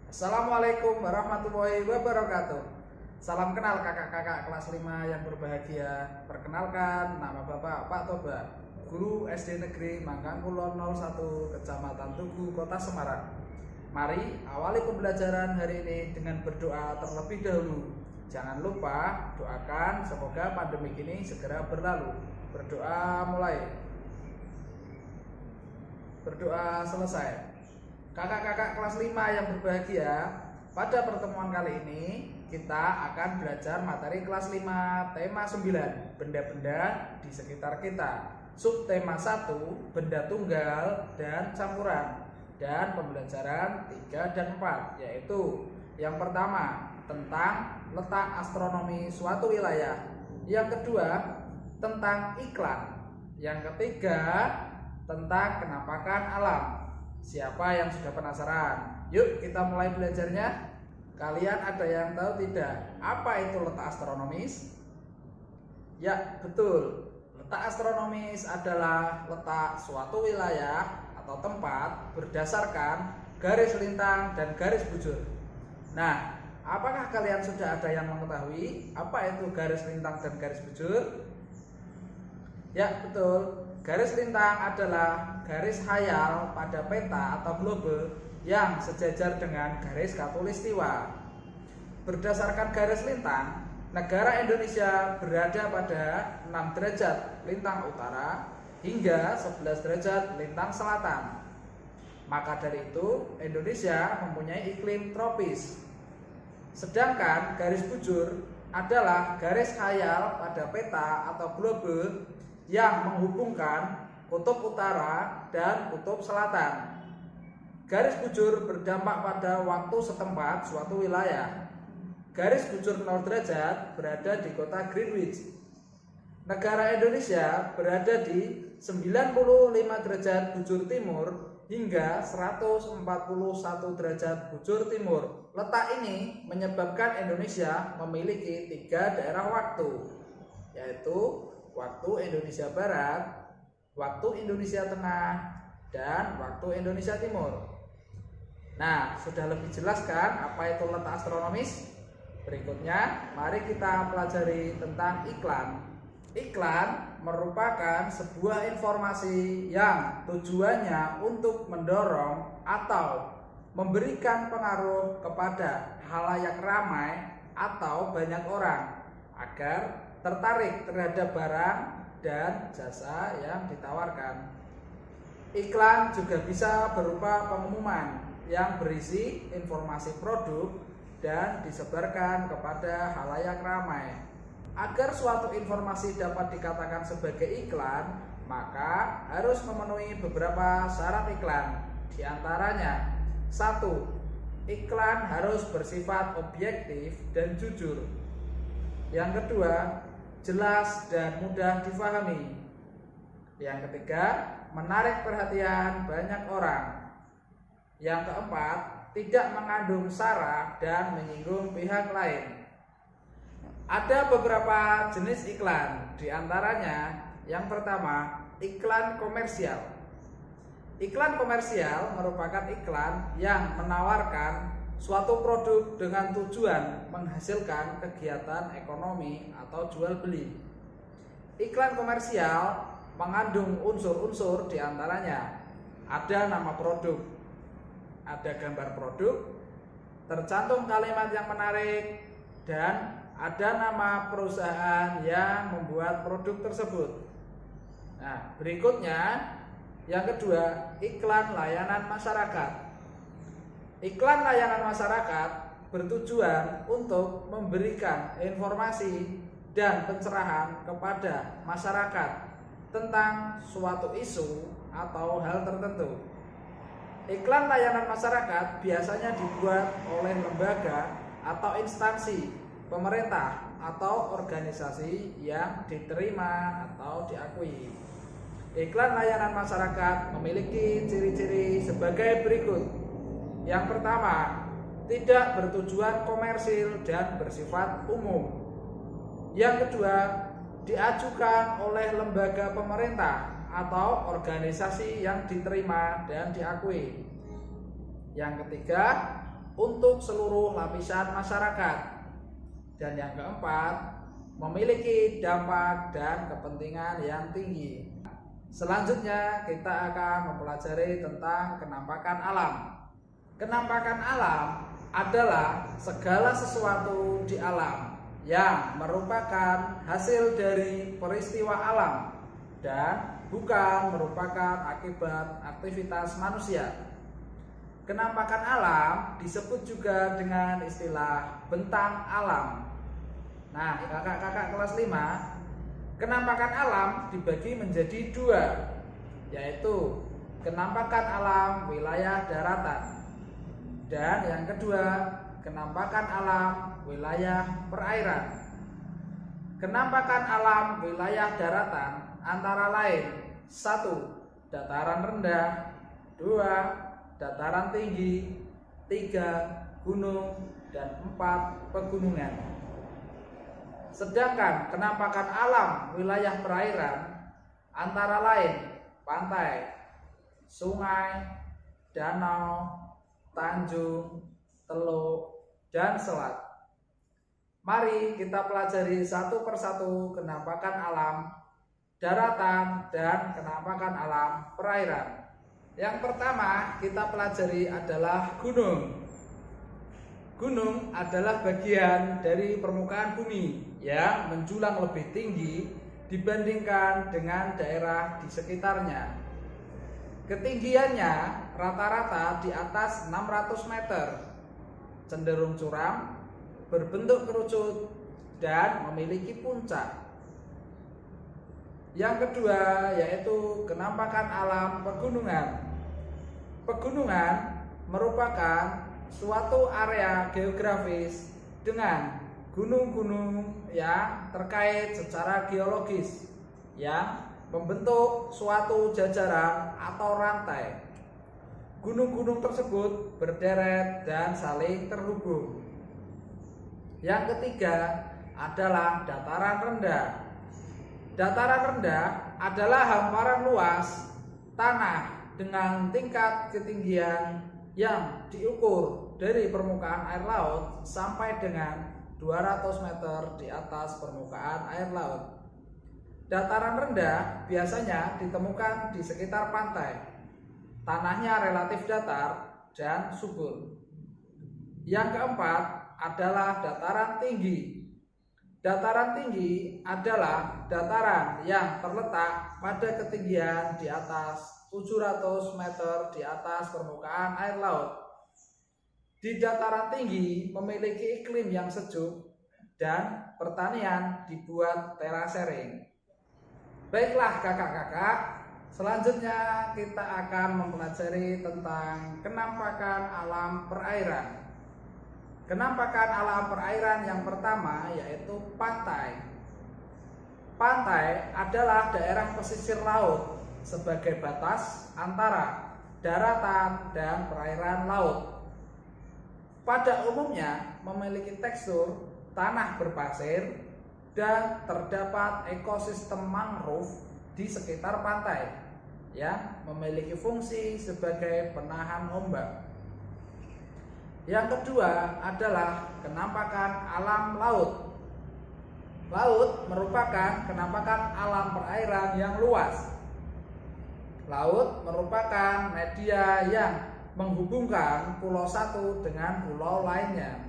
Assalamualaikum warahmatullahi wabarakatuh. Salam kenal kakak-kakak kelas 5 yang berbahagia. Perkenalkan, nama Bapak Pak Toba, guru SD Negeri Mangkangkulon 01, Kecamatan Tugu, Kota Semarang. Mari awali pembelajaran hari ini dengan berdoa terlebih dahulu. Jangan lupa doakan semoga pandemi ini segera berlalu. Berdoa mulai. Berdoa selesai. Kakak-kakak kelas 5 yang berbahagia, pada pertemuan kali ini kita akan belajar materi kelas 5 tema 9, benda-benda di sekitar kita. Subtema 1, benda tunggal dan campuran. Dan pembelajaran 3 dan 4, yaitu yang pertama tentang letak astronomi suatu wilayah, yang kedua tentang iklan, yang ketiga tentang kenampakan alam. Siapa yang sudah penasaran? Yuk kita mulai belajarnya. Kalian ada yang tahu tidak apa itu letak astronomis? Ya, betul. Letak astronomis adalah letak suatu wilayah atau tempat berdasarkan garis lintang dan garis bujur. Nah, apakah kalian sudah ada yang mengetahui apa itu garis lintang dan garis bujur? Ya, betul. Garis lintang adalah garis khayal pada peta atau globe yang sejajar dengan garis khatulistiwa. Berdasarkan garis lintang, negara Indonesia berada pada 6 derajat lintang utara hingga 11 derajat lintang selatan. Maka dari itu, Indonesia mempunyai iklim tropis. Sedangkan garis bujur adalah garis khayal pada peta atau globe yang menghubungkan kutub utara dan kutub selatan. Garis bujur berdampak pada waktu setempat suatu wilayah. Garis bujur 0 derajat berada di kota Greenwich. Negara Indonesia berada di 95 derajat bujur timur hingga 141 derajat bujur timur. Letak ini menyebabkan Indonesia memiliki 3 daerah waktu, yaitu waktu Indonesia Barat, waktu Indonesia Tengah, dan waktu Indonesia Timur. Nah, sudah lebih jelas kan apa itu letak astronomis? Berikutnya, mari kita pelajari tentang iklan. Iklan merupakan sebuah informasi yang tujuannya untuk mendorong atau memberikan pengaruh kepada halayak ramai atau banyak orang agar tertarik terhadap barang dan jasa yang ditawarkan. Iklan juga bisa berupa pengumuman yang berisi informasi produk dan disebarkan kepada halayak ramai. Agar suatu informasi dapat dikatakan sebagai iklan, maka harus memenuhi beberapa syarat iklan. Di antaranya, 1. Iklan harus bersifat objektif dan jujur. Yang kedua, jelas dan mudah difahami. Yang ketiga, menarik perhatian banyak orang. Yang keempat, tidak mengandung sara dan menyinggung pihak lain. Ada beberapa jenis iklan, di antaranya yang pertama, iklan komersial. Iklan komersial merupakan iklan yang menawarkan suatu produk dengan tujuan menghasilkan kegiatan ekonomi atau jual beli. Iklan komersial mengandung unsur-unsur, di antaranya ada nama produk, ada gambar produk, tercantum kalimat yang menarik, dan ada nama perusahaan yang membuat produk tersebut. Nah, berikutnya yang kedua, iklan layanan masyarakat. Iklan layanan masyarakat bertujuan untuk memberikan informasi dan pencerahan kepada masyarakat tentang suatu isu atau hal tertentu. Iklan layanan masyarakat biasanya dibuat oleh lembaga atau instansi pemerintah atau organisasi yang diterima atau diakui. Iklan layanan masyarakat memiliki ciri-ciri sebagai berikut. Yang pertama, tidak bertujuan komersil dan bersifat umum. Yang kedua, diajukan oleh lembaga pemerintah atau organisasi yang diterima dan diakui. Yang ketiga, untuk seluruh lapisan masyarakat. Dan yang keempat, memiliki dampak dan kepentingan yang tinggi. Selanjutnya kita akan mempelajari tentang kenampakan alam. Kenampakan alam adalah segala sesuatu di alam yang merupakan hasil dari peristiwa alam dan bukan merupakan akibat aktivitas manusia. Kenampakan alam disebut juga dengan istilah bentang alam. Nah, kakak-kakak kelas 5, kenampakan alam dibagi menjadi dua, yaitu kenampakan alam wilayah daratan dan yang kedua, kenampakan alam wilayah perairan. Kenampakan alam wilayah daratan antara lain: 1. Dataran rendah, 2. Dataran tinggi, 3. Gunung, dan 4. Pegunungan. Sedangkan kenampakan alam wilayah perairan antara lain pantai, sungai, danau, tanjung, teluk, dan selat. Mari kita pelajari satu persatu kenampakan alam daratan dan kenampakan alam perairan. Yang pertama kita pelajari adalah gunung. Gunung adalah bagian dari permukaan bumi yang menjulang lebih tinggi dibandingkan dengan daerah di sekitarnya. Ketinggiannya rata-rata di atas 600 meter, cenderung curam, berbentuk kerucut, dan memiliki puncak. Yang kedua yaitu kenampakan alam pegunungan. Pegunungan merupakan suatu area geografis dengan gunung-gunung yang terkait secara geologis yang membentuk suatu jajaran atau rantai. Gunung-gunung tersebut berderet dan saling terhubung. Yang ketiga adalah dataran rendah. Dataran rendah adalah hamparan luas tanah dengan tingkat ketinggian yang diukur dari permukaan air laut sampai dengan 200 meter di atas permukaan air laut. Dataran rendah biasanya ditemukan di sekitar pantai. Tanahnya relatif datar dan subur. Yang keempat adalah dataran tinggi. Dataran tinggi adalah dataran yang terletak pada ketinggian di atas 700 meter di atas permukaan air laut. Di dataran tinggi memiliki iklim yang sejuk dan pertanian dibuat terasering. Baiklah kakak-kakak, selanjutnya kita akan mempelajari tentang kenampakan alam perairan. Kenampakan alam perairan yang pertama yaitu pantai. Pantai adalah daerah pesisir laut sebagai batas antara daratan dan perairan laut. Pada umumnya memiliki tekstur tanah berpasir dan terdapat ekosistem mangrove di sekitar pantai yang memiliki fungsi sebagai penahan ombak. Yang kedua adalah kenampakan alam laut. Laut merupakan kenampakan alam perairan yang luas. Laut merupakan media yang menghubungkan pulau satu dengan pulau lainnya.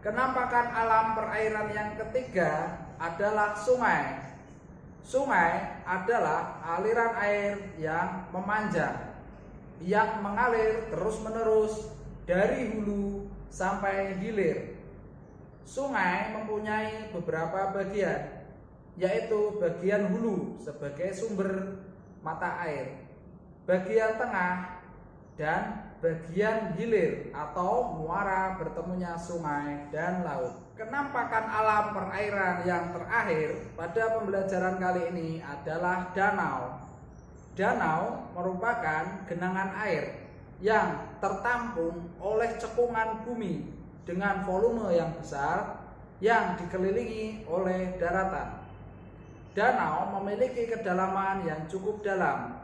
Kenampakan alam perairan yang ketiga adalah sungai. Sungai adalah aliran air yang memanjang, yang mengalir terus-menerus dari hulu sampai hilir. Sungai mempunyai beberapa bagian, yaitu bagian hulu sebagai sumber mata air, bagian tengah, dan bagian hilir atau muara bertemunya sungai dan laut. Kenampakan alam perairan yang terakhir pada pembelajaran kali ini adalah danau. Danau merupakan genangan air yang tertampung oleh cekungan bumi dengan volume yang besar yang dikelilingi oleh daratan. Danau memiliki kedalaman yang cukup dalam,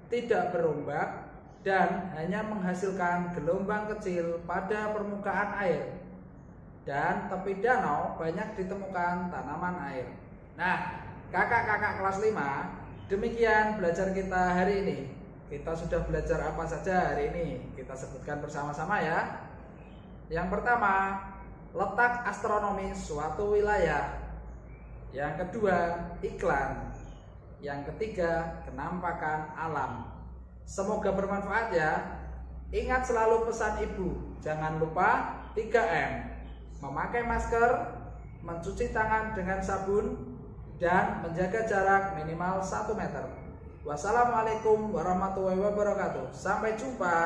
tidak berombak, dan hanya menghasilkan gelombang kecil pada permukaan air. Dan tepi danau banyak ditemukan tanaman air. Nah, kakak-kakak kelas 5, demikian belajar kita hari ini. Kita sudah belajar apa saja hari ini? Kita sebutkan bersama-sama ya. Yang pertama, letak astronomi suatu wilayah. Yang kedua, iklan. Yang ketiga, kenampakan alam. Semoga bermanfaat ya. Ingat selalu pesan ibu, jangan lupa 3M. Memakai masker, mencuci tangan dengan sabun, dan menjaga jarak minimal 1 meter. Wassalamualaikum warahmatullahi wabarakatuh. Sampai jumpa.